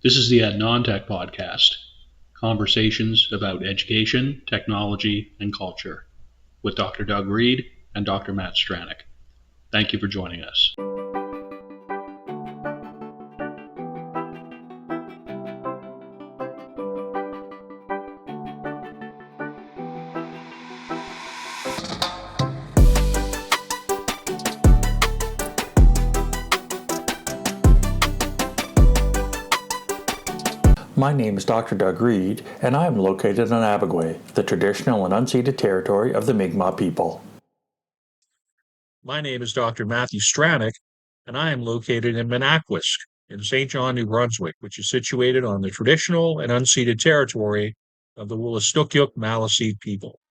This is the Non-Tech Podcast, conversations about education, technology, and culture, with Dr. Doug Reed and Dr. Matt Stranick. Thank you for joining us. My name is Dr. Doug Reed, and I am located in Abagway, the traditional and unceded territory of the Mi'kmaq people. My name is Dr. Matthew Stranick, and I am located in Menakwisk in St. John, New Brunswick, which is situated on the traditional and unceded territory of the Wolastoqiyik Maliseet people.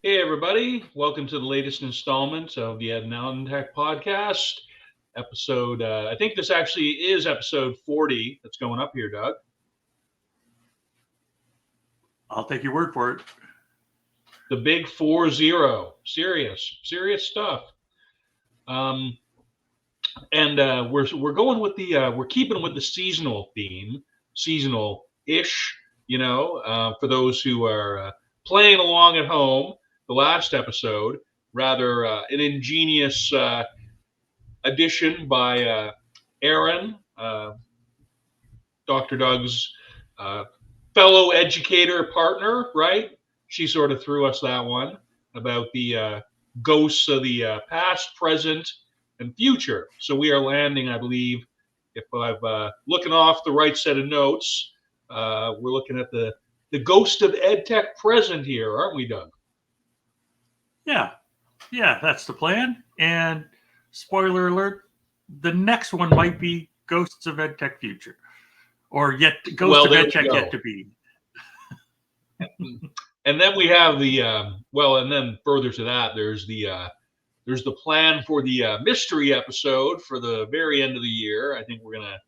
Hey everybody, welcome to the latest installment of the Non-Tech Podcast. Episode, I think this actually is episode 40 that's going up here, Doug. I'll take your word for it. The big 40, serious stuff. And we're going with we're keeping with the seasonal theme, seasonal-ish. For those who are playing along at home. The last episode, rather an ingenious addition by Aaron, Dr. Doug's fellow educator partner, right? She sort of threw us that one about the ghosts of the past, present, and future. So we are landing, I believe, if I'm looking off the right set of notes, we're looking at the ghost of EdTech present here, aren't we, Doug? Yeah, that's the plan. And spoiler alert, the next one might be Ghosts of EdTech Future, or Ghosts of EdTech Yet to Be. And then we have and then further to that, there's the plan for the mystery episode for the very end of the year. I think we're gonna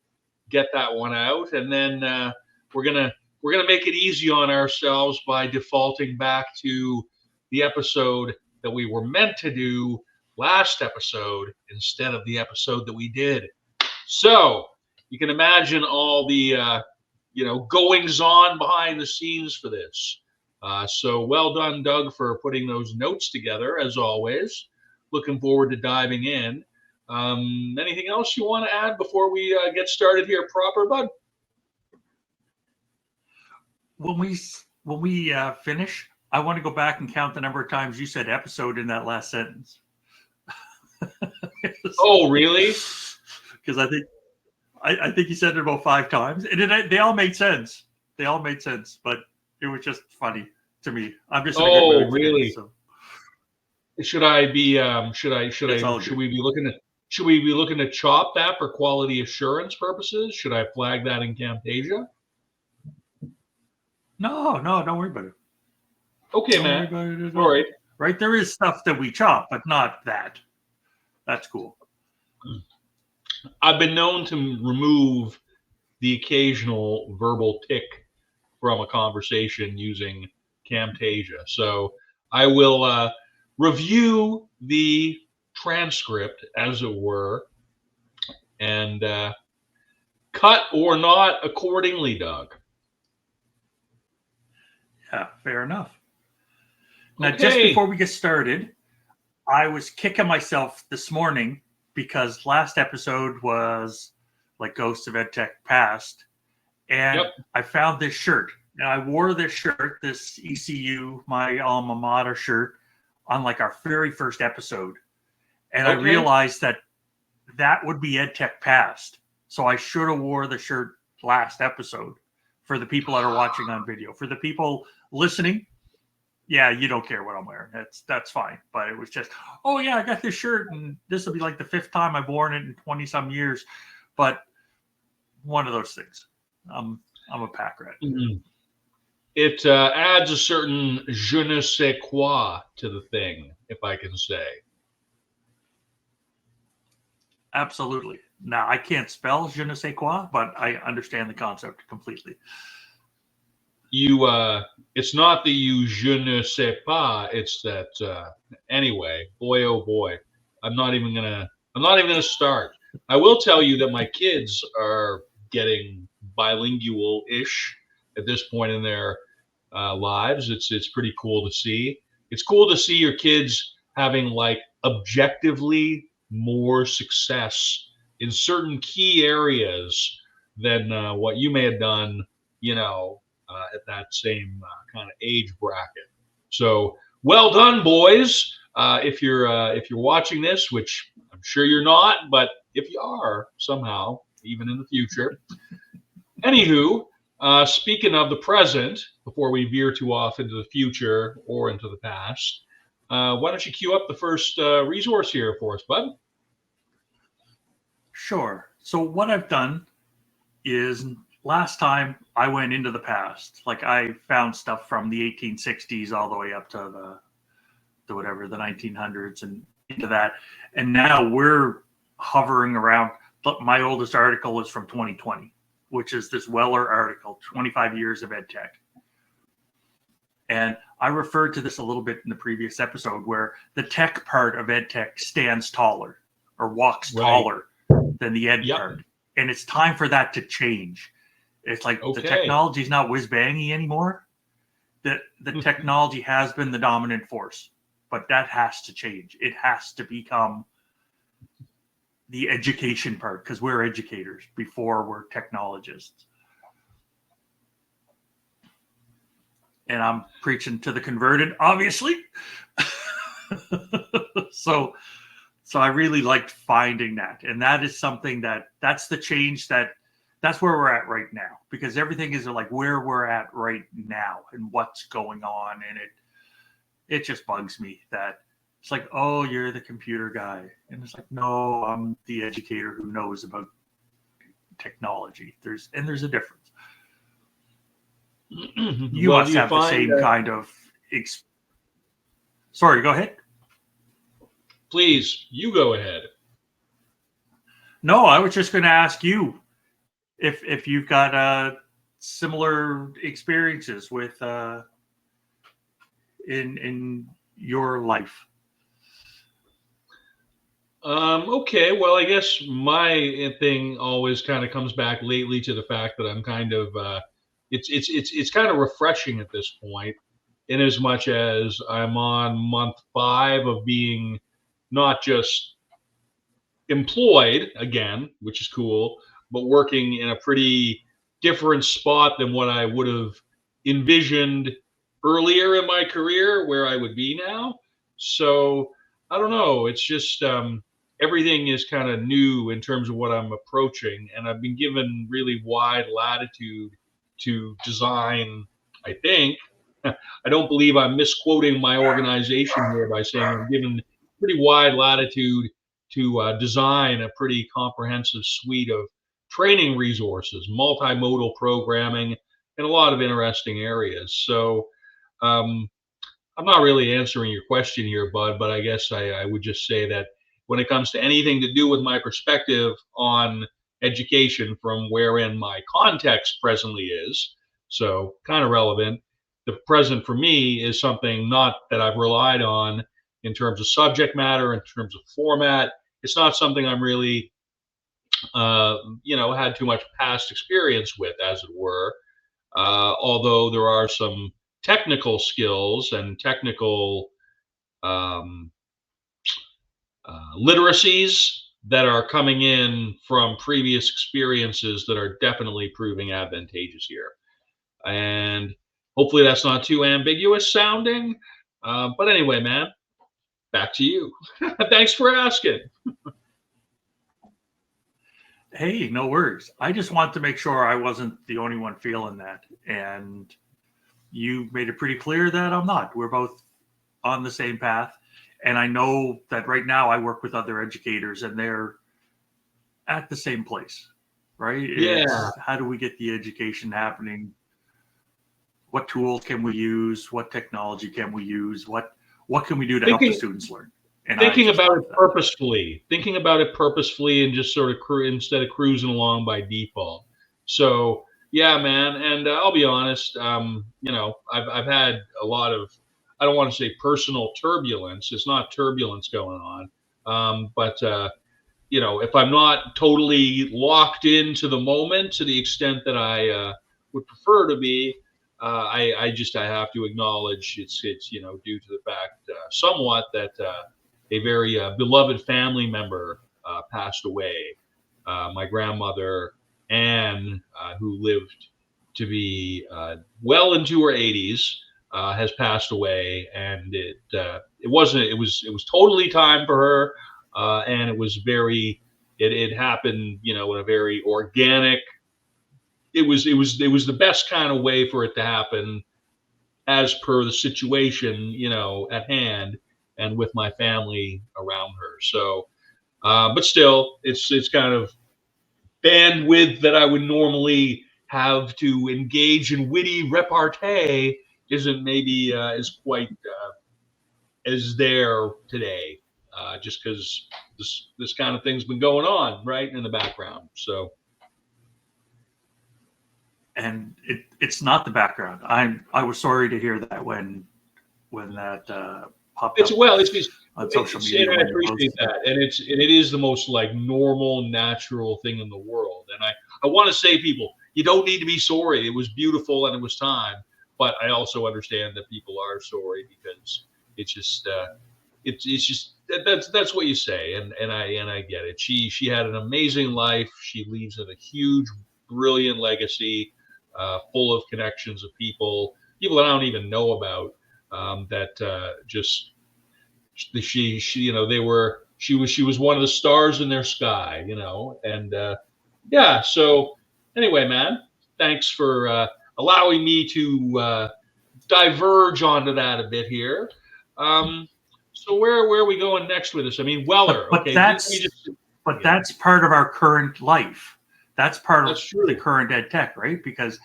get that one out, and then we're gonna make it easy on ourselves by defaulting back to the episode that we were meant to do last episode instead of the episode that we did. So you can imagine all the goings on behind the scenes for this. So well done, Doug, for putting those notes together, as always. Looking forward to diving in. Anything else you want to add before we get started here proper, bud? When we finish, I want to go back and count the number of times you said episode in that last sentence. Oh, really? Because I think you said it about 5 times, and they all made sense. But it was just funny to me. I'm just. Oh, really? Today, so. Should I be? Should we be looking to chop that for quality assurance purposes? Should I flag that in Camtasia? No, don't worry about it. Okay, man. All right. Right, there is stuff that we chop, but not that. That's cool. I've been known to remove the occasional verbal tick from a conversation using Camtasia. So I will review the transcript, as it were, and cut or not accordingly, Doug. Yeah, fair enough. Now, Just before we get started, I was kicking myself this morning because last episode was like Ghosts of EdTech Past, and I found this shirt. And I wore this shirt, this ECU, my alma mater shirt, on like our very first episode. And I realized that would be EdTech Past. So I should have wore the shirt last episode for the people that are watching on video. For the people listening, yeah, you don't care what I'm wearing. That's fine. But it was just, oh yeah, I got this shirt, and this will be like the 5th time I've worn it in 20 some years. But one of those things. I'm a pack rat. Mm-hmm. It adds a certain je ne sais quoi to the thing, if I can say. Absolutely. Now, I can't spell je ne sais quoi, but I understand the concept completely. you it's not that you je ne sais pas, it's that anyway, boy oh boy, i'm not even gonna start. I will tell you that my kids are getting bilingual-ish at this point in their lives. It's pretty cool to see. It's cool to see your kids having like objectively more success in certain key areas than what you may have done, at that same kind of age bracket. So well done, boys. If you're watching this, which I'm sure you're not, but if you are somehow, even in the future. Anywho, speaking of the present, before we veer too off into the future or into the past, why don't you cue up the first resource here for us, bud? Sure. So what I've done is last time I went into the past, like I found stuff from the 1860s all the way up to the 1900s and into that. And now we're hovering around. My oldest article is from 2020, which is this Weller article, 25 years of EdTech. And I referred to this a little bit in the previous episode where the tech part of EdTech stands taller or walks taller than the ed part. And it's time for that to change. It's like the technology is not whiz-bangy anymore. The technology has been the dominant force, but that has to change. It has to become the education part, because we're educators before we're technologists. And I'm preaching to the converted, obviously. So I really liked finding that. And that is something that's the change that's where we're at right now, because everything is like where we're at right now and what's going on. And it just bugs me that it's like, oh, you're the computer guy. And it's like, no, I'm the educator who knows about technology. There's a difference. You must have the same kind of Sorry, go ahead. Please, you go ahead. No, I was just going to ask you if you've got similar experiences with in your life. Okay, well, I guess my thing always kind of comes back lately to the fact that I'm kind of it's kind of refreshing at this point, in as much as I'm on month 5 of being not just employed again, which is cool, but working in a pretty different spot than what I would have envisioned earlier in my career where I would be now. So I don't know. It's just everything is kind of new in terms of what I'm approaching, and I've been given really wide latitude to design. I think I don't believe I'm misquoting my organization here by saying I'm given pretty wide latitude to design a pretty comprehensive suite of training resources, multimodal programming, in a lot of interesting areas. So I'm not really answering your question here, Bud, but I guess I would just say that when it comes to anything to do with my perspective on education from wherein my context presently is, so kind of relevant, the present for me is something not that I've relied on in terms of subject matter, in terms of format. It's not something I'm really, had too much past experience with, as it were. Although there are some technical skills and technical literacies that are coming in from previous experiences that are definitely proving advantageous here. And hopefully that's not too ambiguous sounding. But anyway, man, back to you. Thanks for asking. Hey, no worries. I just want to make sure I wasn't the only one feeling that. And you made it pretty clear that I'm not. We're both on the same path. And I know that right now I work with other educators and they're at the same place, right? Yeah. It's how do we get the education happening? What tools can we use? What technology can we use? What can we do to help the students learn? And thinking about it purposefully, and just sort of instead of cruising along by default. So Yeah, man. And I'll be honest, I've had a lot of, I don't want to say personal turbulence. It's not turbulence going on. But if I'm not totally locked into the moment to the extent that I would prefer to be, I have to acknowledge it's due to the fact somewhat that a very beloved family member passed away. My grandmother Anne, who lived to be well into her 80s, has passed away, and it was totally time for her, and it was it happened in a very organic. It was the best kind of way for it to happen, as per the situation at hand, and with my family around her. So, but still, it's kind of bandwidth that I would normally have to engage in witty repartee isn't maybe as quite as there today, just because this kind of thing's been going on right in the background. So, And it's not the background. I was sorry to hear that when that popped up it's on social media. and I appreciate that, and it is the most like normal, natural thing in the world. And I want to say, people, you don't need to be sorry. It was beautiful and it was time, but I also understand that people are sorry because it's just it's just that's what you say, and I get it. She had an amazing life. She leaves a huge, brilliant legacy, full of connections of people that I don't even know about, that just she she was one of the stars in their sky, and yeah. So anyway, man, thanks for allowing me to diverge onto that a bit here. So where are we going next with this? I mean, Weller. But Okay, that's part of our current life. That's part of true. The current ed tech, right? Because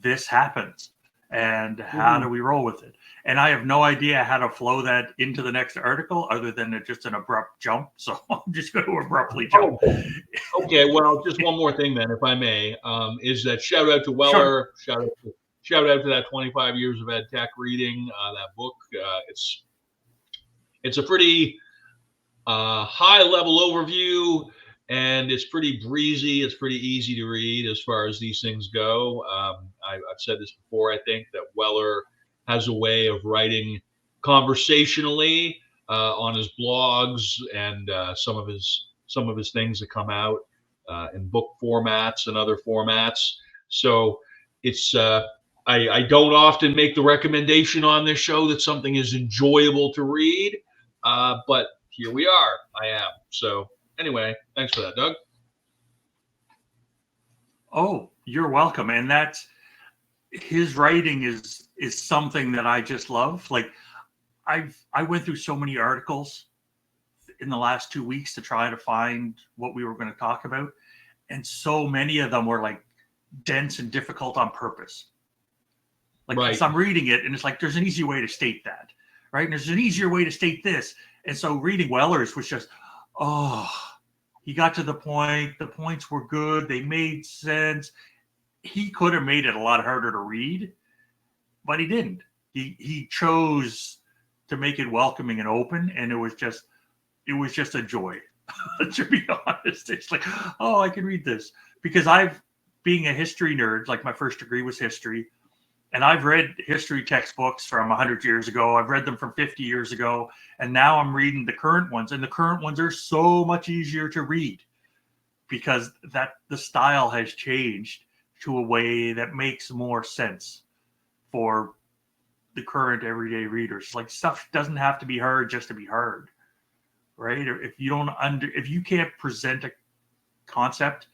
this happens, and how do we roll with it? And I have no idea how to flow that into the next article other than just an abrupt jump. So I'm just going to abruptly jump. Okay, well, just one more thing then, if I may, is that shout out to Weller, sure. shout out to that 25 years of ed tech reading, that book. It's a pretty high level overview, and it's pretty breezy. It's pretty easy to read as far as these things go. I've said this before. I think that Weller has a way of writing conversationally on his blogs, and some of his things that come out in book formats and other formats. So it's I don't often make the recommendation on this show that something is enjoyable to read, but here we are. I am. So anyway, thanks for that, Doug. Oh, you're welcome. And that's his writing is something that I just love. Like I went through so many articles in the last 2 weeks to try to find what we were going to talk about, and so many of them were like dense and difficult on purpose. Like, right. So I'm reading it, and it's like there's an easy way to state that, right? And there's an easier way to state this. And so reading Weller's was just, he got to the point. The points were good. They made sense. He could have made it a lot harder to read, but he didn't. He chose to make it welcoming and open, and it was just a joy. To be honest, it's like, I can read this because being a history nerd, like my first degree was history, and I've read history textbooks from 100 years ago. I've read them from 50 years ago, and now I'm reading the current ones, and the current ones are so much easier to read because the style has changed to a way that makes more sense for the current everyday readers. Like, stuff doesn't have to be hard just to be hard, right? If you can't present a concept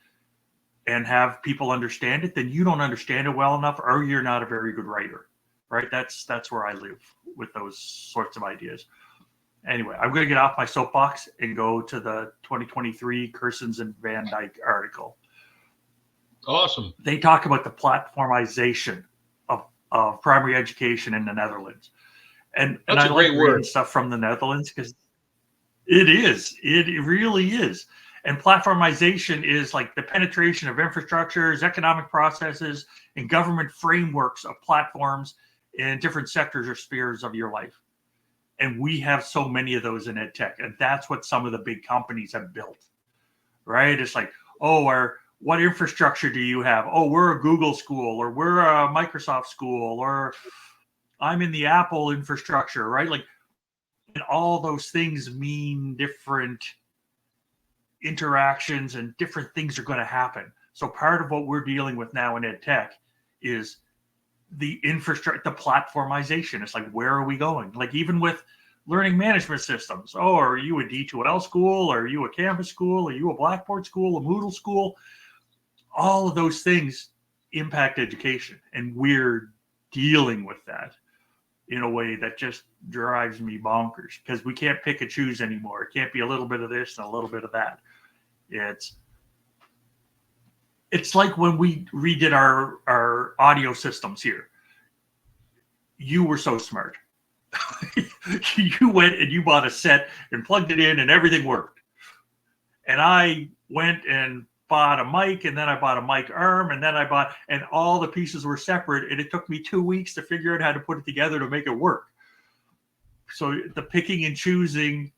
and have people understand it, then you don't understand it well enough, or you're not a very good writer, right? That's where I live with those sorts of ideas. Anyway, I'm going to get off my soapbox and go to the 2023 Kersens and Van Dyke article. Awesome. They talk about the platformization of primary education in the Netherlands. And I like reading stuff from the Netherlands because it really is. And platformization is like the penetration of infrastructures, economic processes, and government frameworks of platforms in different sectors or spheres of your life. And we have so many of those in ed tech. And that's what some of the big companies have built, right? It's like, oh, what infrastructure do you have? Oh, we're a Google school, or we're a Microsoft school, or I'm in the Apple infrastructure, right? Like, and all those things mean different interactions and different things are going to happen. So part of what we're dealing with now in ed tech is the infrastructure, the platformization. It's like, where are we going? Like, even with learning management systems. Oh, are you a D2L school? Are you a Canvas school? Are you a Blackboard school, a Moodle school? All of those things impact education. And we're dealing with that in a way that just drives me bonkers, because we can't pick and choose anymore. It can't be a little bit of this and a little bit of that. It's like when we redid our audio systems here. You were so smart. You went and you bought a set and plugged it in and everything worked. And I went and bought a mic, and then I bought a mic arm, and then and all the pieces were separate, and it took me 2 weeks to figure out how to put it together to make it work. So the picking and choosing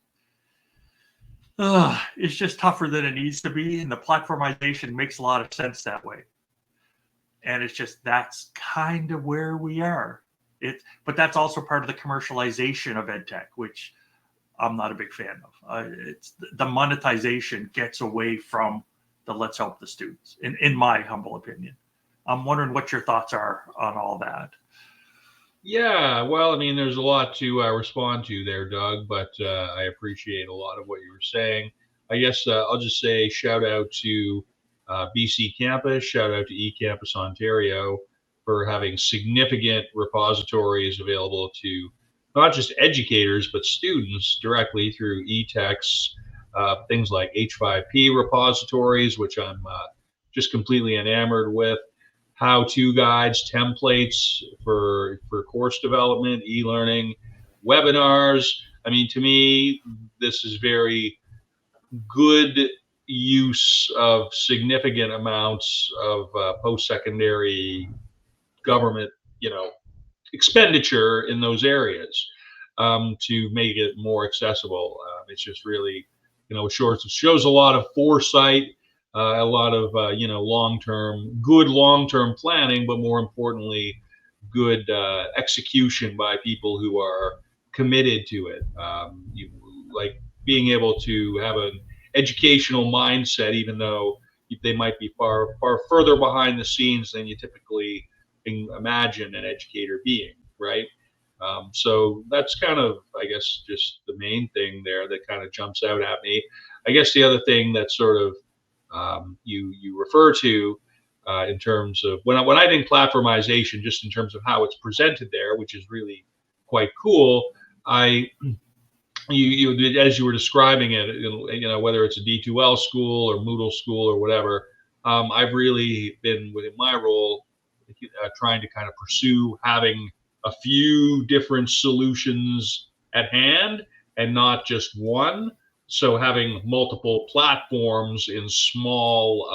is just tougher than it needs to be, and the platformization makes a lot of sense that way. And it's just, that's kind of where we are. But that's also part of the commercialization of ed tech, which I'm not a big fan of. It's the monetization gets away from the let's help the students, in my humble opinion. I'm wondering what your thoughts are on all that. Yeah, well, I mean, there's a lot to respond to there, Doug, but I appreciate a lot of what you were saying. I guess I'll just say shout out to BC Campus, shout out to eCampus Ontario for having significant repositories available to not just educators, but students directly through eText, things like H5P repositories, which I'm just completely enamored with, how-to guides, templates for course development, e-learning, webinars. I mean, to me, this is very good use of significant amounts of post-secondary government, expenditure in those areas to make it more accessible. It's just really, shows a lot of foresight, a lot of good long-term planning, but more importantly, good execution by people who are committed to it. Like being able to have an educational mindset, even though they might be far further behind the scenes than you typically imagine an educator being, right? So that's kind of, I guess, just the main thing there that kind of jumps out at me. I guess the other thing that sort of you refer to in terms of when I think platformization, just in terms of how it's presented there, which is really quite cool. You as you were describing it, whether it's a D2L school or Moodle school or whatever, I've really been within my role trying to kind of pursue having a few different solutions at hand and not just one. So having multiple platforms in small,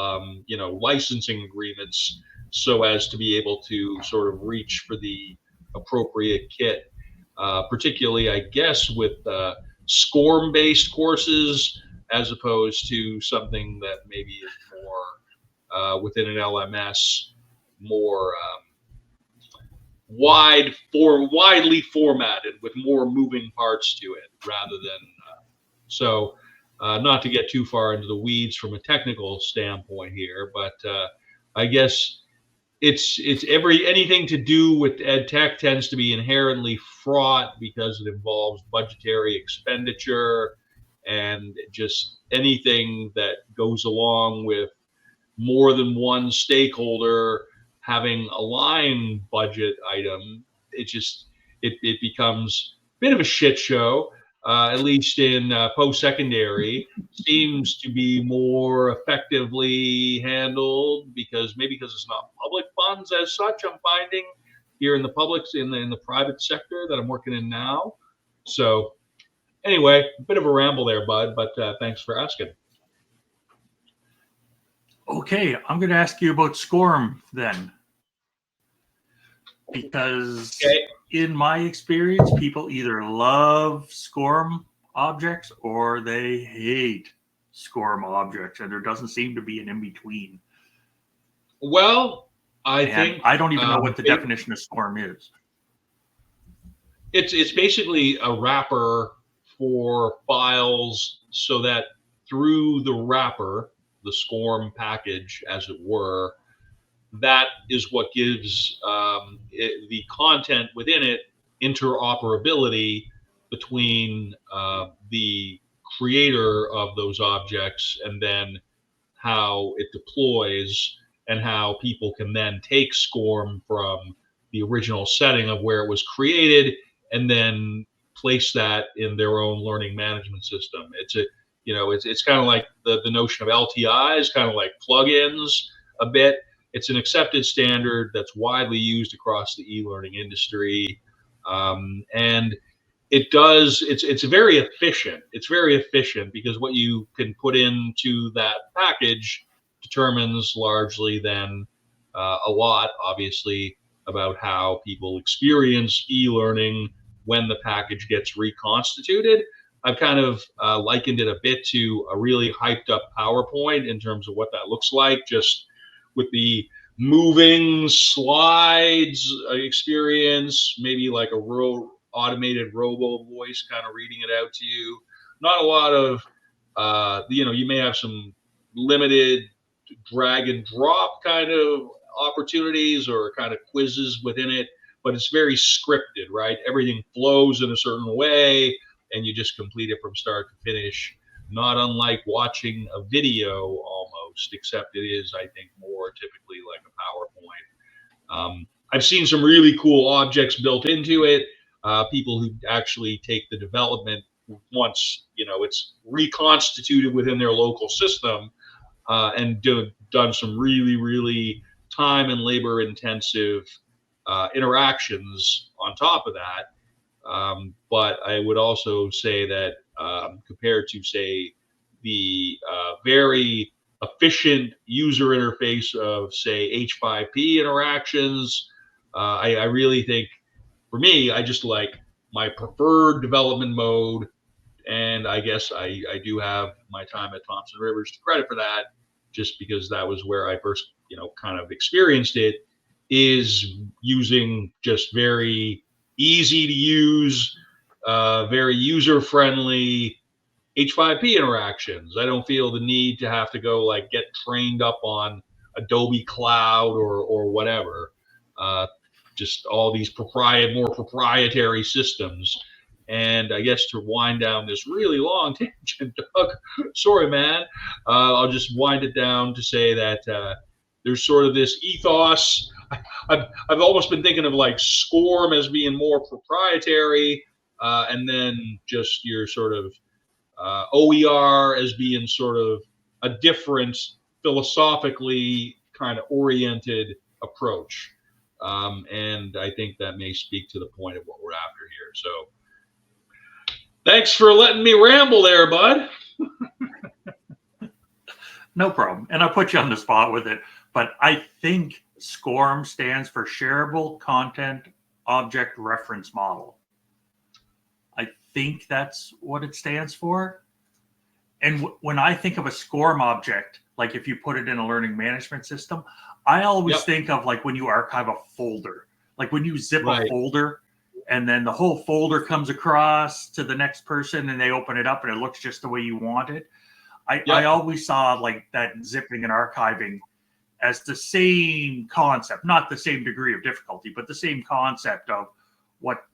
licensing agreements, so as to be able to sort of reach for the appropriate kit, particularly, I guess, with SCORM-based courses, as opposed to something that maybe is more within an LMS, more widely formatted with more moving parts to it, rather than not to get too far into the weeds from a technical standpoint here, but I guess it's anything to do with ed tech tends to be inherently fraught because it involves budgetary expenditure, and just anything that goes along with more than one stakeholder having a line budget item, it becomes a bit of a shit show. At least in post-secondary, seems to be more effectively handled because it's not public funds as such. I'm finding here in the private sector that I'm working in now. So anyway, a bit of a ramble there, bud, but thanks for asking. Okay, I'm going to ask you about SCORM then. Because in my experience, people either love SCORM objects or they hate SCORM objects, and there doesn't seem to be an in-between. Well, I think I don't even know what the definition of SCORM is. It's basically a wrapper for files so that through the wrapper, the SCORM package, as it were, that is what gives the content within it interoperability between the creator of those objects and then how it deploys and how people can then take SCORM from the original setting of where it was created and then place that in their own learning management system. It's kind of like the notion of LTIs, kind of like plugins a bit. It's an accepted standard that's widely used across the e-learning industry. And it's very efficient. It's very efficient because what you can put into that package determines largely then a lot, obviously, about how people experience e-learning when the package gets reconstituted. I've kind of likened it a bit to a really hyped up PowerPoint in terms of what that looks like, just with the moving slides experience, maybe like a automated robo voice kind of reading it out to you. Not a lot of, you may have some limited drag and drop kind of opportunities or kind of quizzes within it, but it's very scripted, right? Everything flows in a certain way and you just complete it from start to finish. Not unlike watching a video almost, except it is, I think, more typically like a PowerPoint. I've seen some really cool objects built into it. People who actually take the development once it's reconstituted within their local system and done some really, really time and labor intensive interactions on top of that. But I would also say that compared to, say, the very efficient user interface of, say, H5P interactions, I really think, for me, I just like my preferred development mode. And I guess I do have my time at Thompson Rivers to credit for that, just because that was where I first, kind of experienced it, is using just very easy to use, very user friendly H5P interactions. I don't feel the need to have to go like get trained up on Adobe Cloud or whatever. Just all these more proprietary systems. And I guess to wind down this really long tangent, Doug, sorry, man, I'll just wind it down to say that there's sort of this ethos. I've almost been thinking of like SCORM as being more proprietary, and then just your sort of OER as being sort of a different, philosophically kind of oriented approach. And I think that may speak to the point of what we're after here. So thanks for letting me ramble there, bud. No problem. And I put you on the spot with it, but I think SCORM stands for Shareable Content Object Reference Model. I think that's what it stands for. And when I think of a SCORM object, like if you put it in a learning management system, I always think of like when you archive a folder, like when you zip a folder and then the whole folder comes across to the next person and they open it up and it looks just the way you want it. I always saw like that zipping and archiving as the same concept, not the same degree of difficulty, but the same concept of what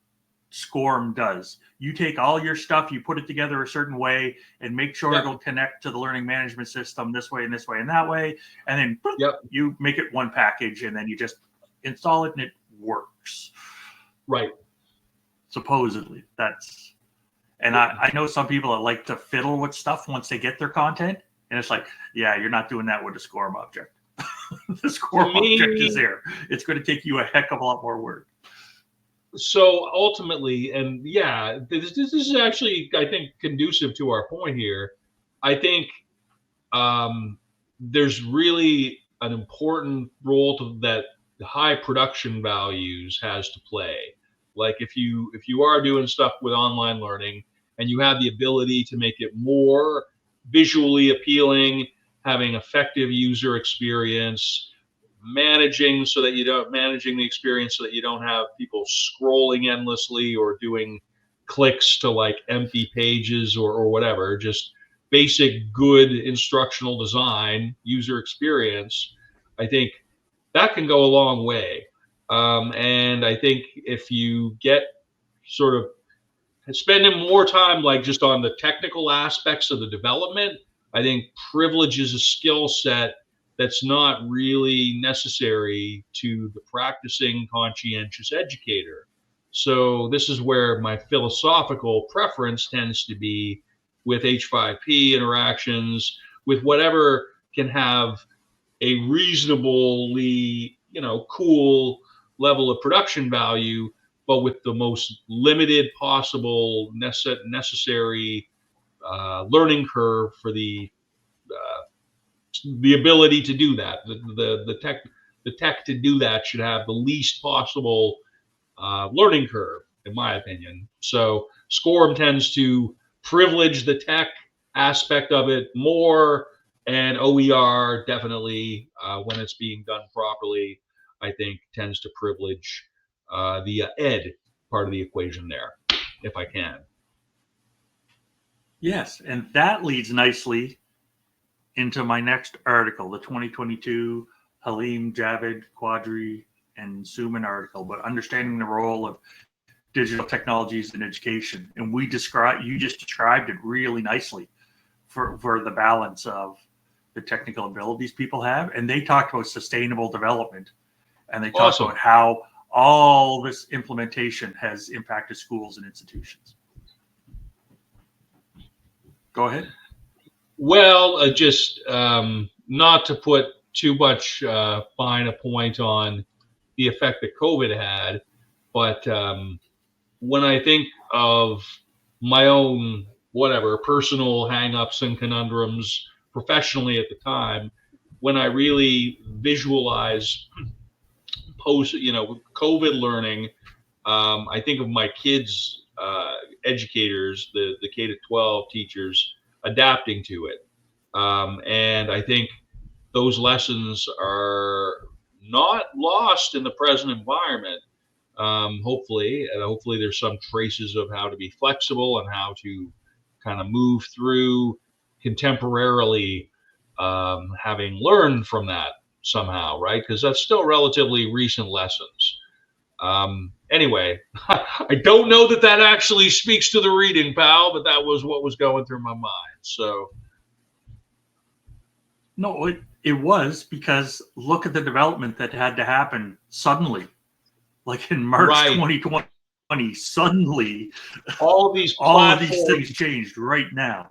SCORM does. You take all your stuff, you put it together a certain way and make sure it'll connect to the learning management system this way and this way and that way. And then you make it one package and then you just install it and it works. Right. Supposedly that's, and I know some people that like to fiddle with stuff once they get their content. And it's like, yeah, you're not doing that with a SCORM object. The SCORM object is there. It's going to take you a heck of a lot more work. So ultimately, and this is actually, I think, conducive to our point here. I think there's really an important role that the high production values has to play. Like if you are doing stuff with online learning and you have the ability to make it more visually appealing, having effective user experience, managing the experience so that you don't have people scrolling endlessly or doing clicks to like empty pages or whatever, just basic good instructional design, user experience, I think that can go a long way. And I think if you get sort of spending more time like just on the technical aspects of the development, I think privilege is a skill set that's not really necessary to the practicing conscientious educator. So this is where my philosophical preference tends to be with H5P interactions, with whatever can have a reasonably, cool level of production value, but with the most limited possible necessary learning curve for the ability to do that. The tech to do that should have the least possible learning curve, in my opinion. So SCORM tends to privilege the tech aspect of it more, and OER definitely, when it's being done properly, I think tends to privilege the ed part of the equation there, if I can. Yes, and that leads nicely into my next article, the 2022 Halim, Javed, Quadri, and Suman article, but understanding the role of digital technologies in education. And you just described it really nicely for the balance of the technical abilities people have. And they talked about sustainable development, and they talked about how all this implementation has impacted schools and institutions. Go ahead. Well, just not to put too much fine a point on the effect that COVID had, but when I think of my own personal hangups and conundrums professionally at the time, when I really visualize COVID learning, I think of my kids' educators, the K-12 teachers, adapting to it. And I think those lessons are not lost in the present environment. Hopefully there's some traces of how to be flexible and how to kind of move through contemporarily, having learned from that somehow, right? Because that's still relatively recent lessons. Anyway, I don't know that actually speaks to the reading, pal, but that was what was going through my mind. So. No, it was, because look at the development that had to happen suddenly. Like in March 2020, suddenly all of these things changed right now.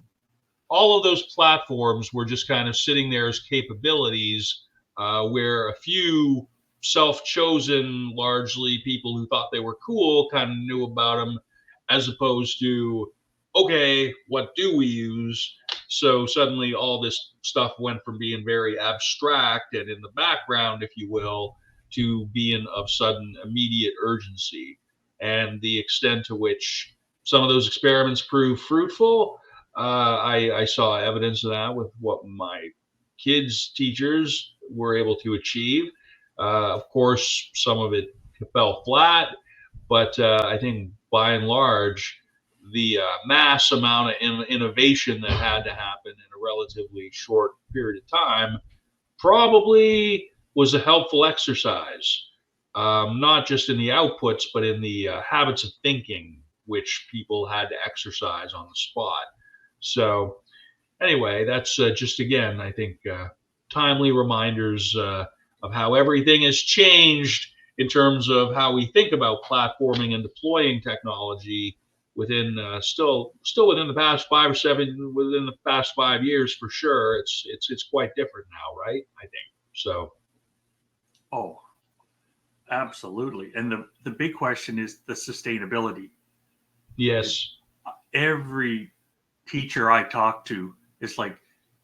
All of those platforms were just kind of sitting there as capabilities, where a few self-chosen, largely people who thought they were cool, kind of knew about them, as opposed to, okay, what do we use? So suddenly all this stuff went from being very abstract and in the background, if you will, to being of sudden immediate urgency. And the extent to which some of those experiments proved fruitful, I saw evidence of that with what my kids' teachers were able to achieve. Of course, some of it fell flat, but I think by and large, the mass amount of innovation that had to happen in a relatively short period of time probably was a helpful exercise, not just in the outputs, but in the habits of thinking, which people had to exercise on the spot. So anyway, that's just, again, I think, timely reminders of how everything has changed in terms of how we think about platforming and deploying technology within still within the past 5 years, for sure. It's quite different now, right? I think so. Oh, absolutely. And the big question is the sustainability. Yes. Every teacher I talk to is like,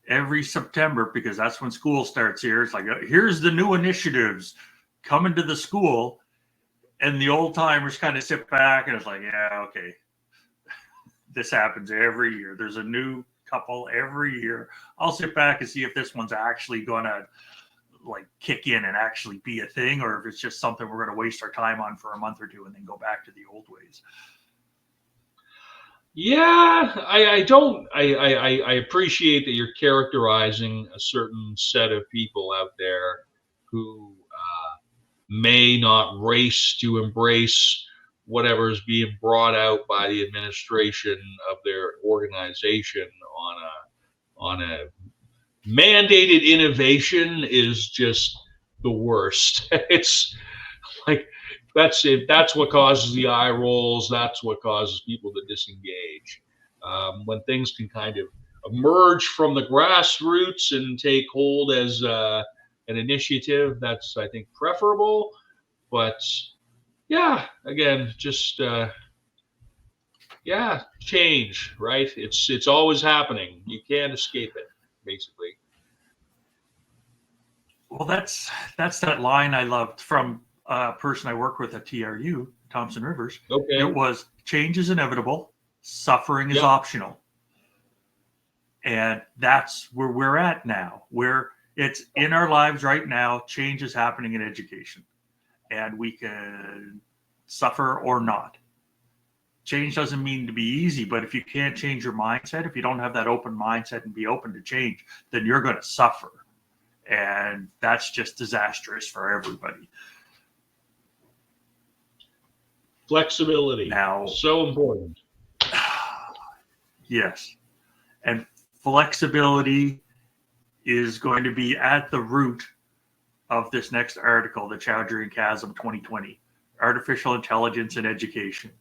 every September, because that's when school starts here. It's like, here's the new initiatives coming to the school. And the old timers kind of sit back and it's like, yeah, okay. This happens every year. There's a new couple every year. I'll sit back and see if this one's actually going to like kick in and actually be a thing, or if it's just something we're going to waste our time on for a month or two and then go back to the old ways. Yeah, I appreciate that you're characterizing a certain set of people out there who may not race to embrace whatever is being brought out by the administration of their organization on a mandated innovation is just the worst. It's like that's it. That's what causes the eye rolls. That's what causes people to disengage. When things can kind of emerge from the grassroots and take hold as an initiative, that's, I think, preferable. But yeah, again, just change, right? It's always happening. You can't escape it, basically. Well, that's that line I loved from a person I work with at TRU, Thompson Rivers. Okay. It was, change is inevitable, suffering is optional. And that's where we're at now, where it's in our lives right now. Change is happening in education, and we can suffer or not. Change doesn't mean to be easy, but if you can't change your mindset, if you don't have that open mindset and be open to change, then you're going to suffer. And that's just disastrous for everybody. Flexibility. Now, so important. Yes. And flexibility is going to be at the root of this next article, the Chowdhury and Chasm 2020, Artificial Intelligence in Education.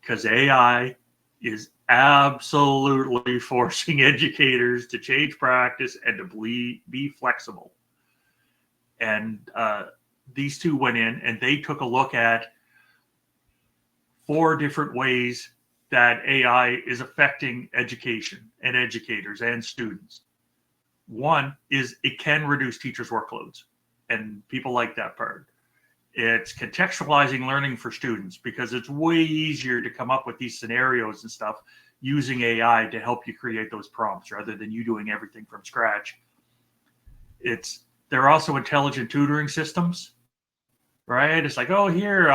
Because AI is absolutely forcing educators to change practice and to be flexible. And these two went in and they took a look at 4 different ways that AI is affecting education and educators and students. One is it can reduce teachers' workloads, and people like that part. It's contextualizing learning for students, because it's way easier to come up with these scenarios and stuff using AI to help you create those prompts rather than you doing everything from scratch. They're also intelligent tutoring systems, right? It's like, oh, here,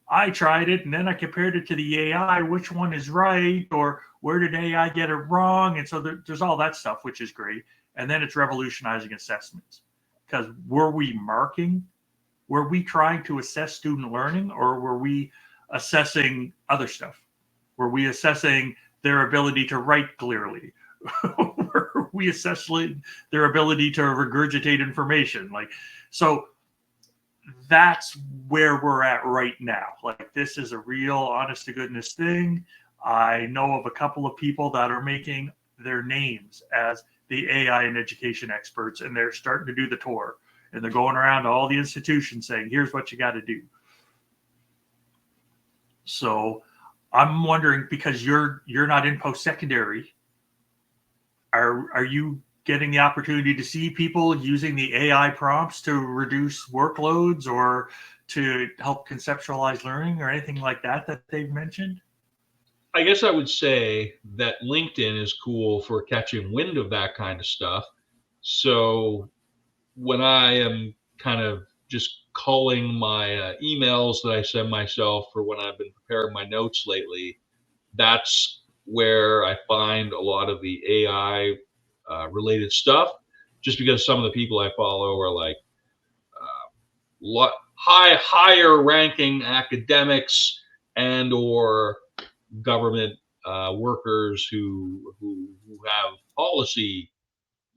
I tried it and then I compared it to the AI, which one is right, or where did AI get it wrong? And so there's all that stuff, which is great. And then it's revolutionizing assessments, because were we trying to assess student learning, or were we assessing other stuff? Were we assessing their ability to write clearly? Were we assessing their ability to regurgitate information? So that's where we're at right now. Like, this is a real honest to goodness thing. I know of a couple of people that are making their names as the AI and education experts, and they're starting to do the tour. And they're going around to all the institutions saying, here's what you got to do. So I'm wondering, because you're not in post-secondary, are you getting the opportunity to see people using the AI prompts to reduce workloads or to help conceptualize learning or anything like that they've mentioned? I guess I would say that LinkedIn is cool for catching wind of that kind of stuff. So when I am kind of just culling my emails that I send myself for when I've been preparing my notes lately, that's where I find a lot of the AI related stuff, just because some of the people I follow are like higher ranking academics and or government workers who have policy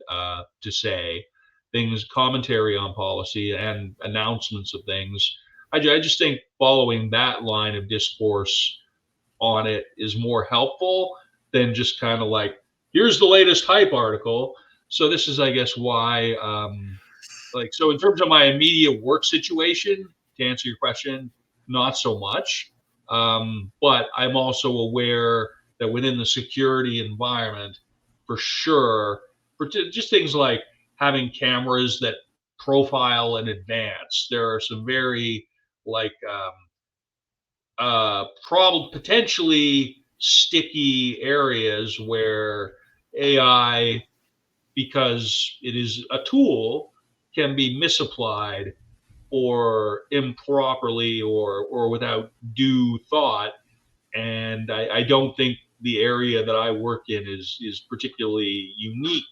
to say, things, commentary on policy and announcements of things. I just think following that line of discourse on it is more helpful than just kind of like, here's the latest hype article. So this is, I guess, why, so in terms of my immediate work situation, to answer your question, not so much. But I'm also aware that within the security environment, for sure, just things like having cameras that profile in advance. There are some very like potentially sticky areas where AI, because it is a tool, can be misapplied or improperly or without due thought. And I don't think the area that I work in is particularly unique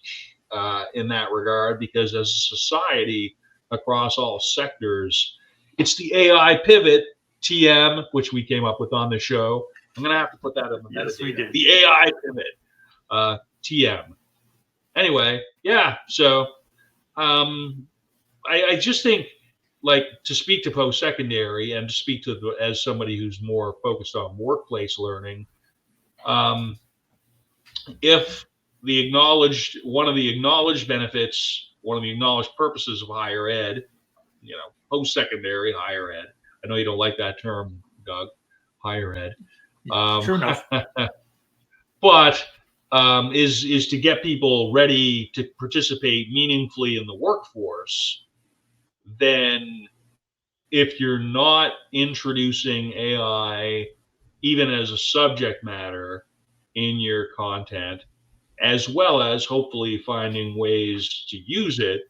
in that regard, because as a society across all sectors, it's the AI pivot TM, which we came up with on the show. I'm going to have to put that in the Yes, we metadata. did. The AI pivot TM. Anyway, yeah. So I just think, like, to speak to post-secondary and to speak to as somebody who's more focused on workplace learning, if one of the acknowledged benefits, one of the acknowledged purposes of higher ed, post-secondary higher ed. I know you don't like that term, Doug, higher ed. True enough. But is to get people ready to participate meaningfully in the workforce. Then if you're not introducing AI even as a subject matter in your content, as well as hopefully finding ways to use it,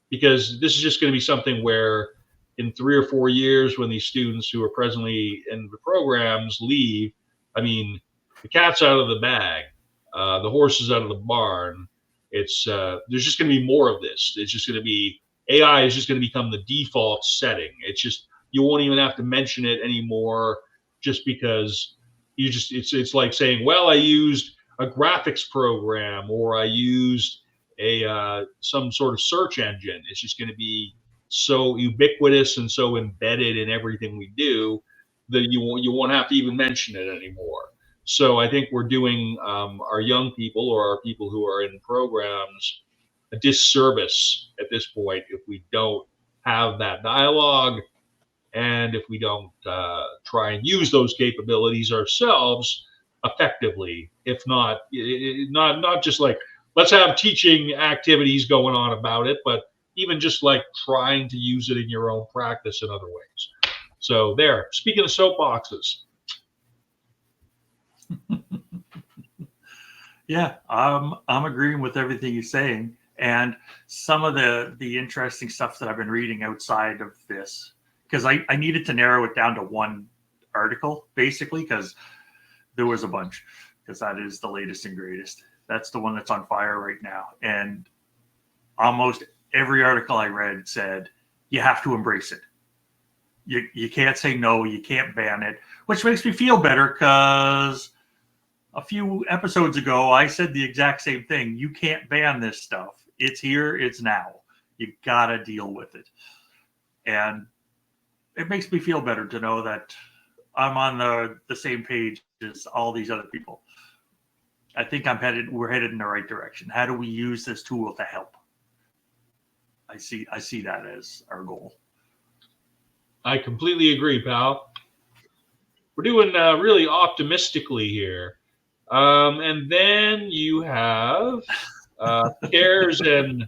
because this is just going to be something where in 3 or 4 years, when these students who are presently in the programs leave, I mean, the cat's out of the bag, the horse is out of the barn. It's there's just going to be more of this. It's just going to be AI is just going to become the default setting. It's just, you won't even have to mention it anymore, just because it's like saying, well, I used a graphics program, or I used a some sort of search engine. It's just going to be so ubiquitous and so embedded in everything we do that you won't have to even mention it anymore. So I think we're doing our young people, or our people who are in programs, a disservice at this point if we don't have that dialogue, and if we don't try and use those capabilities ourselves effectively. If not, not just like, let's have teaching activities going on about it, but even just like trying to use it in your own practice in other ways. So there, speaking of soapboxes. Yeah, I'm agreeing with everything you're saying, and some of the interesting stuff that I've been reading outside of this, because I needed to narrow it down to one article, basically, because there was a bunch, because that is the latest and greatest. That's the one that's on fire right now, and almost every article I read said you have to embrace it. You can't say no, you can't ban it, which makes me feel better, because a few episodes ago, I said the exact same thing. You can't ban this stuff. It's here. It's now. You got to deal with it. And it makes me feel better to know that I'm on the same page as all these other people. I think we're headed in the right direction. How do we use this tool to help? I see that as our goal. I completely agree, pal. We're doing really optimistically here. And then you have Cares and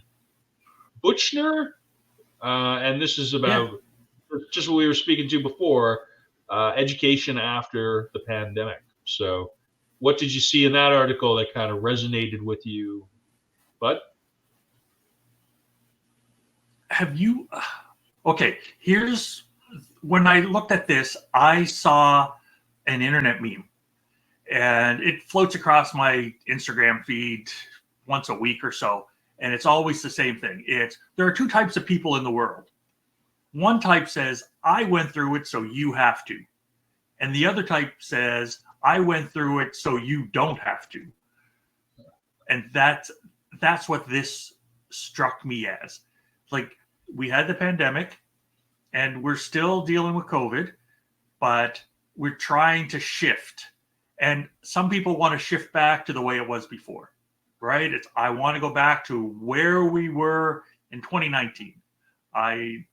Butchner. And this is about just what we were speaking to before, education after the pandemic. So what did you see in that article that kind of resonated with you, Bud? Have you... Okay, here's... When I looked at this, I saw an internet meme. And it floats across my Instagram feed once a week or so. And it's always the same thing. There are two types of people in the world. One type says, I went through it, so you have to. And the other type says, I went through it, so you don't have to. And that's what this struck me as. Like, we had the pandemic, and we're still dealing with COVID, but we're trying to shift. And some people want to shift back to the way it was before, right? I want to go back to where we were in 2019. I've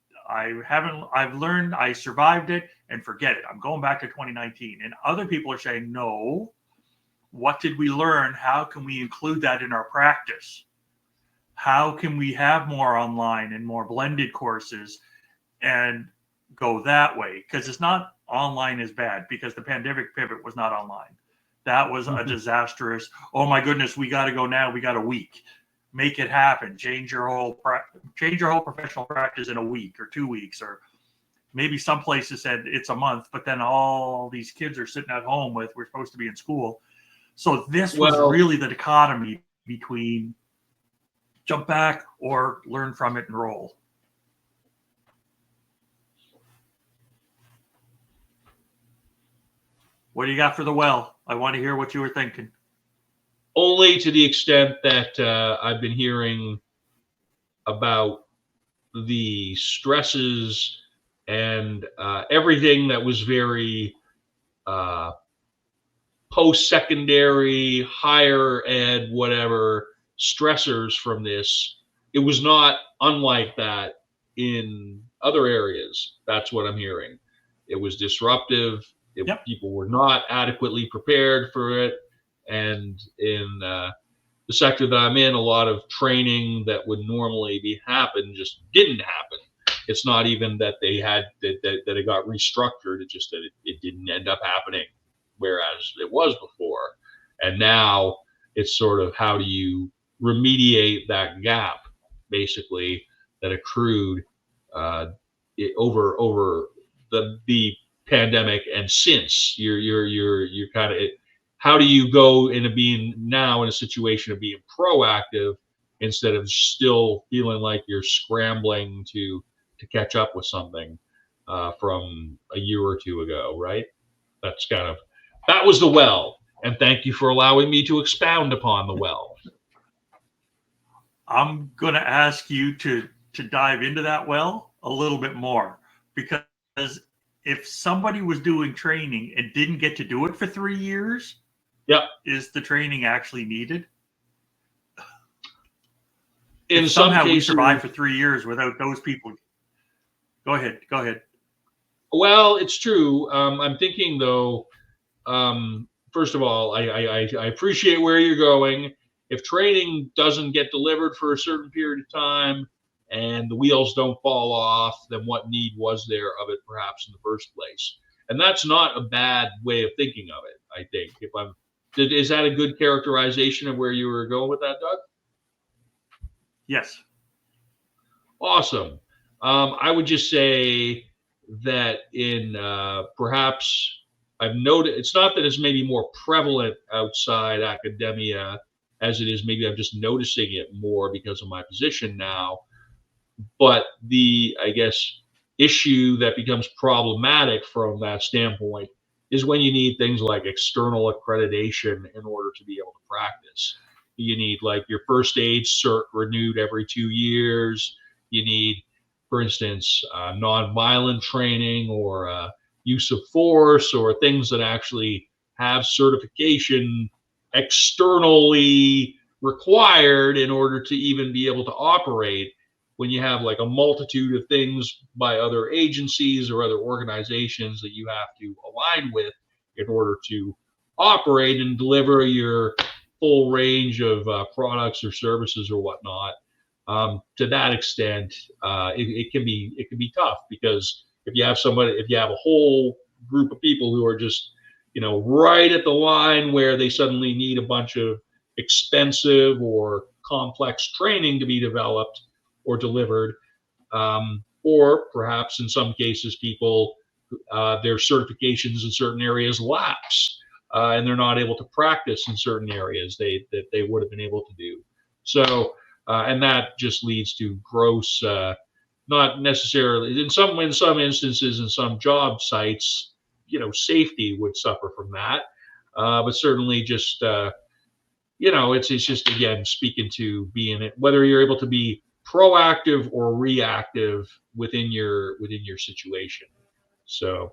learned, I survived it, and forget it. I'm going back to 2019. And other people are saying, no, what did we learn? How can we include that in our practice? how can we have more online and more blended courses and go that way? Because it's not online is bad, because the pandemic pivot was not online. That was a disastrous, oh my goodness, we got to go now. We got a week. Make it happen. Change your whole professional practice in a week or 2 weeks, or maybe some places said it's a month, but then all these kids are sitting at home we're supposed to be in school. So this was really the dichotomy between jump back or learn from it and roll. What do you got for the well? I want to hear what you were thinking. Only to the extent that I've been hearing about the stresses and everything that was very post-secondary, higher ed, whatever, stressors from this. It was not unlike that in other areas. That's what I'm hearing. It was disruptive. People were not adequately prepared for it. And in the sector that I'm in, a lot of training that would normally happen just didn't happen. It's not even that they had that it got restructured. It's just that it didn't end up happening, whereas it was before. And now it's sort of, how do you remediate that gap, basically, that accrued over the pandemic and since. You're kind of, how do you go into being now in a situation of being proactive instead of still feeling like you're scrambling to catch up with something from a year or two ago, right? That was the well. And thank you for allowing me to expound upon the well. I'm going to ask you to dive into that well a little bit more, because if somebody was doing training and didn't get to do it for 3 years, is the training actually needed? In if some somehow cases, we survived for 3 years without those people. Go ahead. Well, it's true. I'm thinking, though, first of all, I appreciate where you're going. If training doesn't get delivered for a certain period of time and the wheels don't fall off, then what need was there of it, perhaps, in the first place? And that's not a bad way of thinking of it, I think. Is that a good characterization of where you were going with that, Doug? Yes. Awesome. I would just say that in perhaps I've noted, it's not that it's maybe more prevalent outside academia as it is, maybe I'm just noticing it more because of my position now. But I guess, issue that becomes problematic from that standpoint is when you need things like external accreditation in order to be able to practice. You need, like, your first aid cert renewed every 2 years. You need, for instance, nonviolent training or use of force, or things that actually have certification externally required in order to even be able to operate. When you have like a multitude of things by other agencies or other organizations that you have to align with in order to operate and deliver your full range of products or services or whatnot, to that extent, it can be tough, because if you have a whole group of people who are just, right at the line where they suddenly need a bunch of expensive or complex training to be developed or delivered, or perhaps in some cases people, their certifications in certain areas lapse, and they're not able to practice in certain areas that they would have been able to do. So, and that just leads to gross, not necessarily in some instances, in some job sites, safety would suffer from that, but certainly just it's just, again, speaking to being it, whether you're able to be proactive or reactive within your situation. So,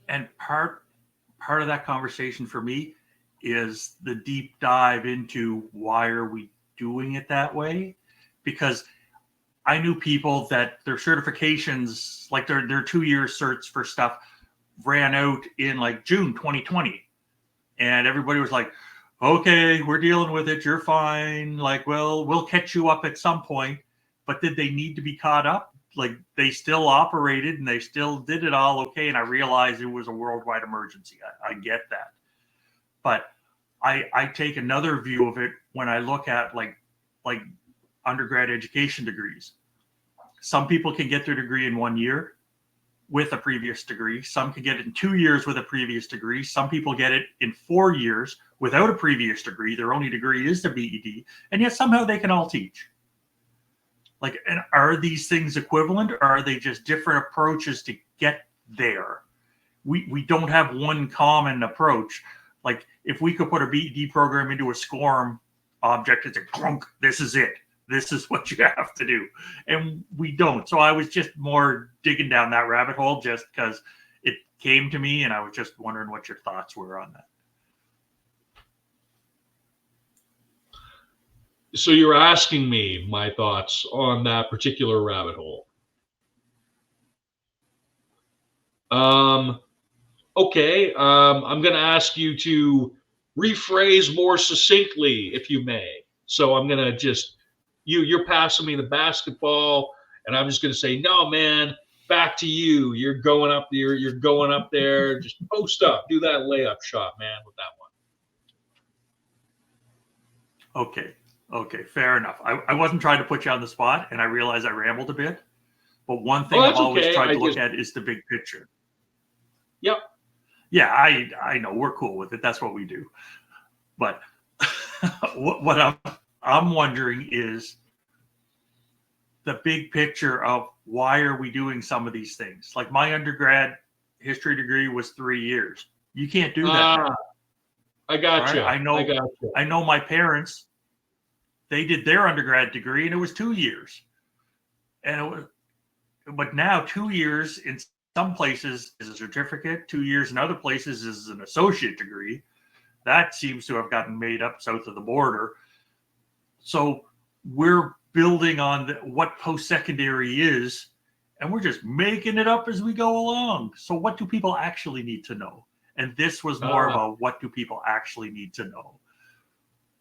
and part of that conversation for me is the deep dive into why are we doing it that way, because I knew people that their certifications, like their 2-year certs for stuff, ran out in like June 2020, and everybody was like, okay, we're dealing with it. You're fine. Like, well, we'll catch you up at some point. But did they need to be caught up? Like, they still operated and they still did it all okay. And I realized it was a worldwide emergency. I get that. But I take another view of it when I look at like undergrad education degrees. Some people can get their degree in 1 year with a previous degree. Some can get it in 2 years with a previous degree. Some people get it in 4 years without a previous degree. Their only degree is the BEd, and yet somehow they can all teach. Like, and are these things equivalent, or are they just different approaches to get there? We don't have one common approach. Like, if we could put a BEd program into a SCORM object, it's a clunk, this is it. This is what you have to do. And we don't. So I was just more digging down that rabbit hole just because it came to me, and I was just wondering what your thoughts were on that. So you're asking me my thoughts on that particular rabbit hole. Okay. I'm going to ask you to rephrase more succinctly, if you may. So I'm going to just, you're passing me the basketball, and I'm just going to say, no, man, back to you. You're going up there. You're going up there. Just post up. Do that layup shot, man, with that one. Okay, fair enough. I wasn't trying to put you on the spot, and I realize I rambled a bit. But one thing I've always tried to look at is the big picture. Yep. Yeah, I know, we're cool with it. That's what we do. But what I'm wondering is the big picture of why are we doing some of these things? Like, my undergrad history degree was 3 years. You can't do that now. I got you. Right? I know my parents, they did their undergrad degree and it was 2 years. But now 2 years in some places is a certificate, 2 years in other places is an associate degree. That seems to have gotten made up south of the border. So we're building on what post-secondary is, and we're just making it up as we go along. So what do people actually need to know? And this was more about what do people actually need to know.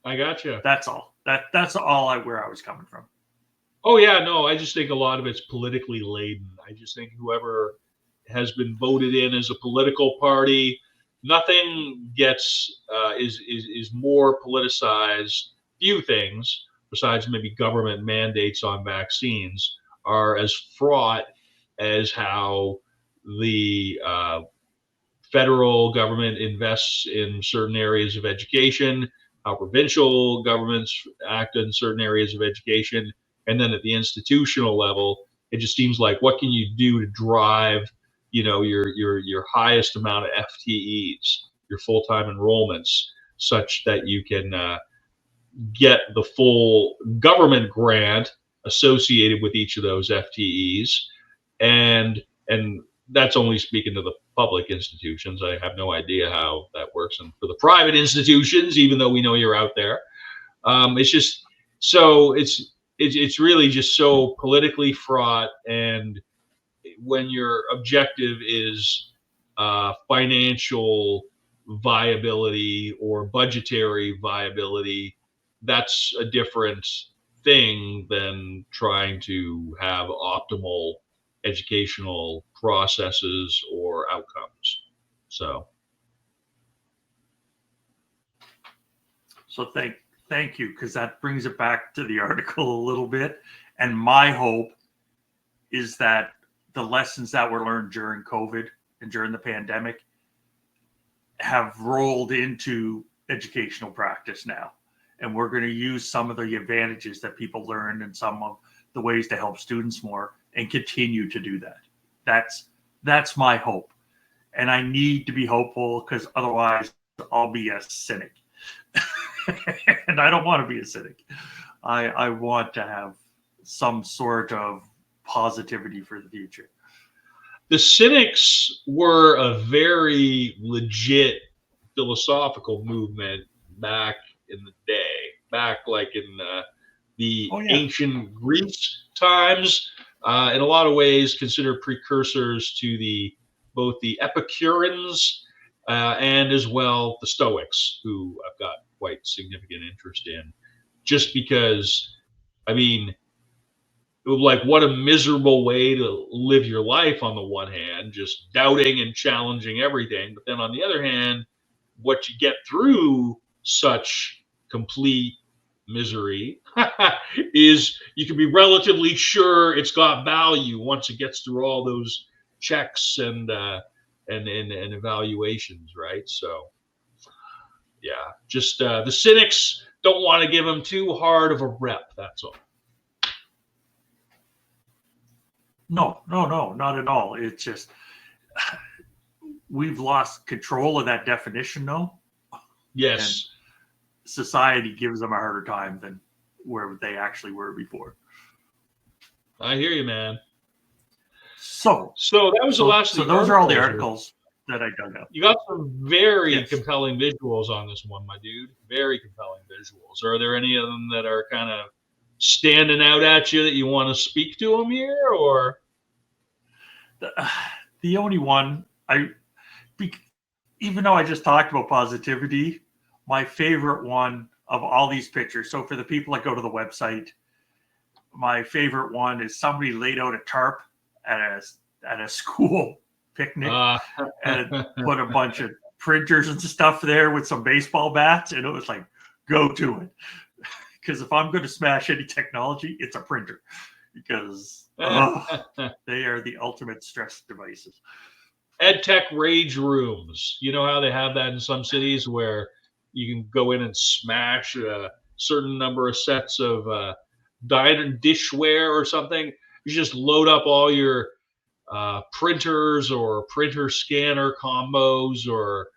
I got you. That's all. That's all where I was coming from. Oh yeah, no, I just think a lot of it's politically laden. I just think whoever has been voted in as a political party, nothing gets is more politicized. Few things, besides maybe government mandates on vaccines, are as fraught as how the federal government invests in certain areas of education, how provincial governments act in certain areas of education, and then at the institutional level, it just seems like what can you do to drive, your highest amount of FTEs, your full-time enrollments, such that you can get the full government grant associated with each of those FTEs, and that's only speaking to the public institutions. I have no idea how that works. And for the private institutions, even though we know you're out there, it's just so it's really just so politically fraught. And when your objective is financial viability or budgetary viability, that's a different thing than trying to have optimal educational processes or outcomes. So thank you, because that brings it back to the article a little bit. And my hope is that the lessons that were learned during COVID and during the pandemic have rolled into educational practice now. And we're going to use some of the advantages that people learned and some of the ways to help students more and continue to do that. That's my hope. And I need to be hopeful, because otherwise I'll be a cynic. And I don't want to be a cynic. I want to have some sort of positivity for the future. The cynics were a very legit philosophical movement back in the day, back like in the ancient Greece times, in a lot of ways considered precursors to both the Epicureans and as well the Stoics, who I've got quite significant interest in, just because, I mean, like, what a miserable way to live your life on the one hand, just doubting and challenging everything. But then on the other hand, what you get through such complete misery is you can be relatively sure it's got value once it gets through all those checks and evaluations, right? So yeah, just the cynics don't want to give them too hard of a rep. That's all. No, not at all. It's just we've lost control of that definition, though. Yes. And society gives them a harder time than where they actually were before. I hear you, man. So that was the last. So those are all the articles that I dug up. You got some very compelling visuals on this one, my dude. Very compelling visuals. Are there any of them that are kind of standing out at you that you want to speak to them here, or? The only one even though I just talked about positivity, my favorite one of all these pictures. So for the people that go to the website, my favorite one is somebody laid out a tarp at a school picnic and put a bunch of printers and stuff there with some baseball bats, and it was like, go to it. Because if I'm going to smash any technology, it's a printer, because they are the ultimate stress devices. EdTech rage rooms. You know how they have that in some cities where you can go in and smash a certain number of sets of dishware or something. You just load up all your printers or printer scanner combos, or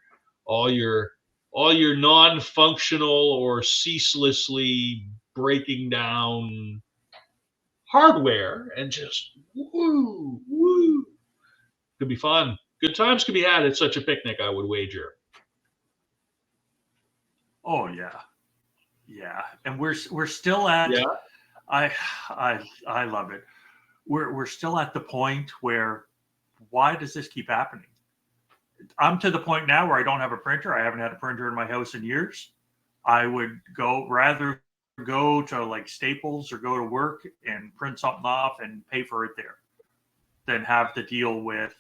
all your non-functional or ceaselessly breaking down hardware, and just woo. Could be fun. Good times could be had at such a picnic, I would wager. Oh yeah, and we're still at. Yeah. I love it. We're still at the point where, why does this keep happening? I'm to the point now where I don't have a printer. I haven't had a printer in my house in years. I would rather go to like Staples or go to work and print something off and pay for it there than have to deal with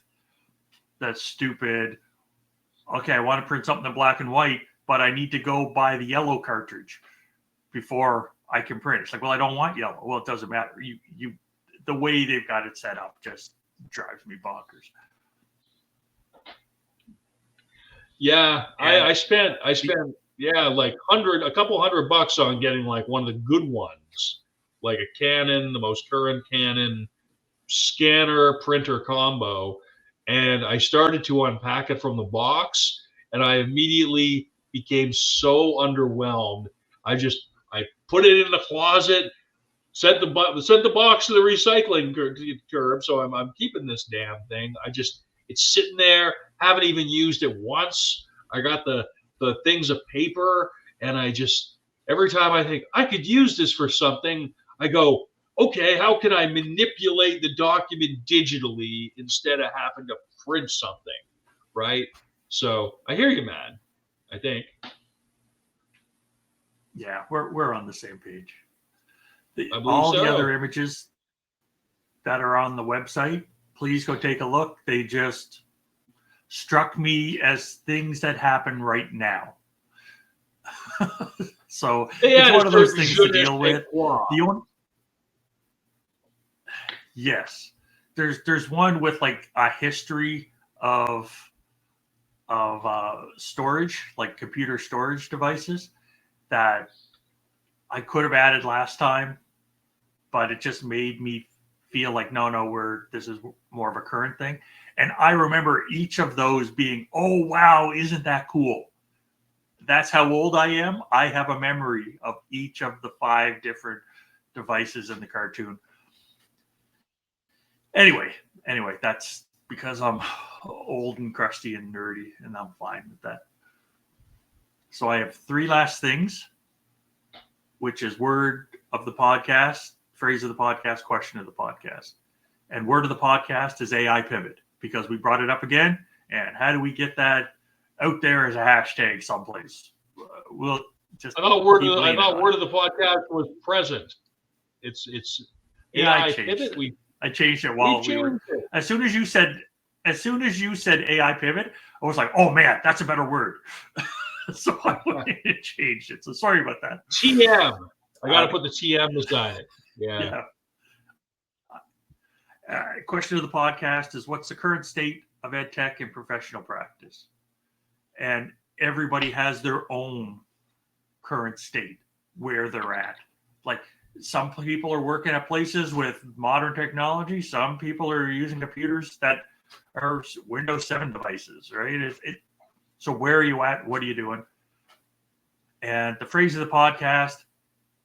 that stupid, okay, I want to print something in black and white, but I need to go buy the yellow cartridge before I can print. It's like, well, I don't want yellow. Well, it doesn't matter. You the way they've got it set up just drives me bonkers. Yeah, I spent like a couple $100 on getting like one of the good ones, like a Canon, the most current Canon scanner printer combo, and I started to unpack it from the box, and I immediately became so underwhelmed. I put it in the closet, sent the box to the recycling curb. So I'm keeping this damn thing. It's sitting there. Haven't even used it once. I got the things of paper, and every time I think I could use this for something, I go, okay, how can I manipulate the document digitally instead of having to print something, right? So I hear you, man. I think. Yeah, we're on the same page. The other images that are on the website, please go take a look. They just struck me as things that happen right now. So it's one of those things to deal with. Yes, there's one with like a history of storage, like computer storage devices, that I could have added last time, but it just made me feel like this is more of a current thing. And I remember each of those being, oh wow, isn't that cool? That's how old I am. I have a memory of each of the 5 different devices in the cartoon. Anyway, that's because I'm old and crusty and nerdy, and I'm fine with that. So I have 3 last things, which is word of the podcast, phrase of the podcast, question of the podcast. And word of the podcast is AI pivot, because we brought it up again. And how do we get that out there as a hashtag someplace. We'll just. I thought word of the podcast was present. It's AI I changed pivot. it. I changed it while we were. As soon as you said AI pivot, I was like, oh man, that's a better word. So I went and changed it. So sorry about that. TM. I got to put the TM beside it. Yeah. Question of the podcast is, what's the current state of ed tech and professional practice? And everybody has their own current state where they're at. Like, some people are working at places with modern technology. Some people are using computers that are Windows 7 devices, right? So where are you at? What are you doing? And the phrase of the podcast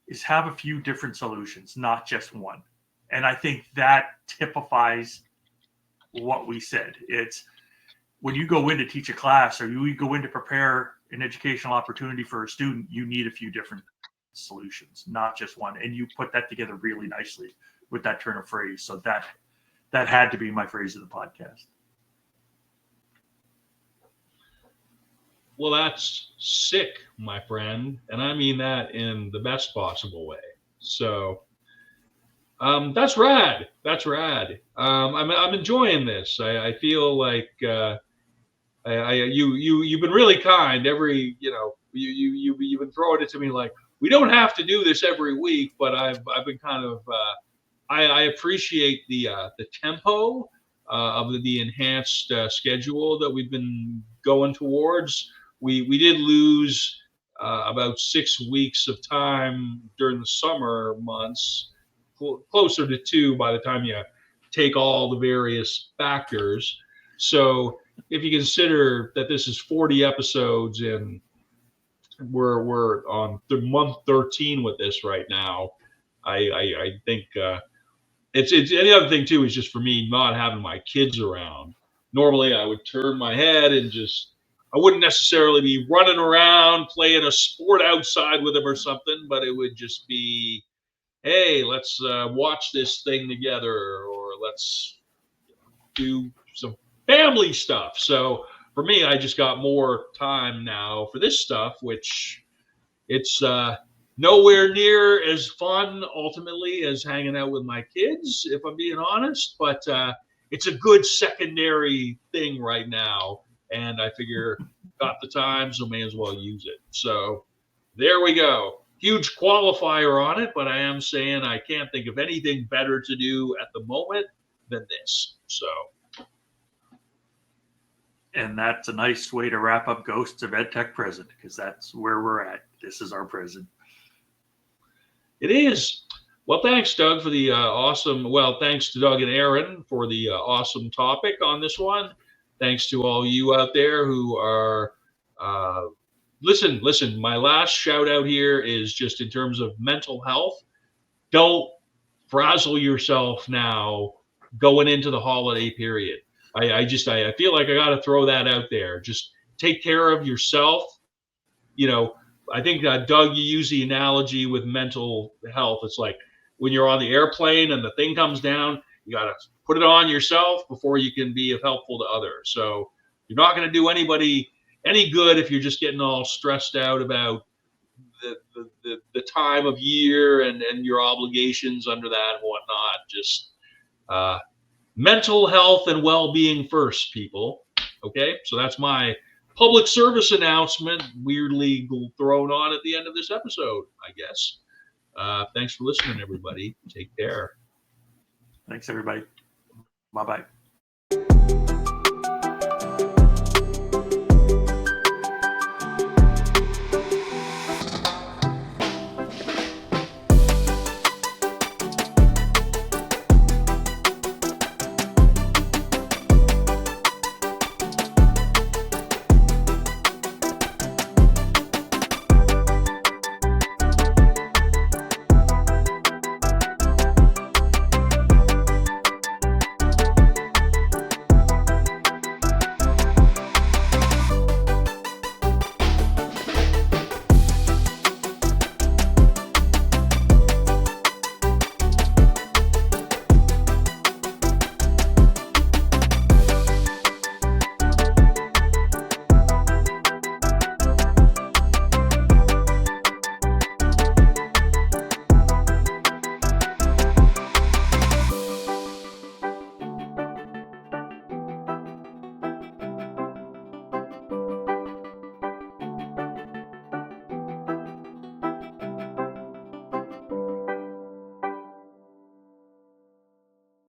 is have a few different solutions, not just one. And I think that typifies what we said. It's when you go in to teach a class or you go in to prepare an educational opportunity for a student, you need a few different solutions, not just one. And you put that together really nicely with that turn of phrase. So that had to be my phrase of the podcast. Well, that's sick, my friend. And I mean that in the best possible way. So that's rad. That's rad. I'm enjoying this. I feel like you've been really kind. You've been throwing it to me like, we don't have to do this every week, but I've been kind of I appreciate the tempo of the enhanced schedule that we've been going towards. We did lose about 6 weeks of time during the summer months, closer to 2 by the time you take all the various factors. So if you consider that this is 40 episodes and we're on month 13 with this right now, I think it's the other thing too is just for me not having my kids around. Normally I would turn my head and I wouldn't necessarily be running around playing a sport outside with them or something, but it would just be, hey, let's watch this thing together, or let's do some family stuff. So for me, I just got more time now for this stuff, which it's nowhere near as fun ultimately as hanging out with my kids, if I'm being honest, but it's a good secondary thing right now. And I figure got the time, so may as well use it. So there we go. Huge qualifier on it, but I am saying I can't think of anything better to do at the moment than this. So. And that's a nice way to wrap up Ghosts of EdTech Present, because that's where we're at. This is our present. It is. Well, thanks, Doug, for the thanks to Doug and Aaron for the awesome topic on this one. Thanks to all you out there who are listen. My last shout out here is just in terms of mental health. Don't frazzle yourself now going into the holiday period. I feel like I got to throw that out there. Just take care of yourself. I think Doug, you use the analogy with mental health. It's like when you're on the airplane and the thing comes down, you got to put it on yourself before you can be helpful to others. So you're not going to do anybody any good if you're just getting all stressed out about the time of year and your obligations under that and whatnot. Just mental health and well-being first, people. Okay, so that's my public service announcement, weirdly thrown on at the end of this episode, I guess. Thanks for listening, everybody. Take care. Thanks, everybody. Bye-bye.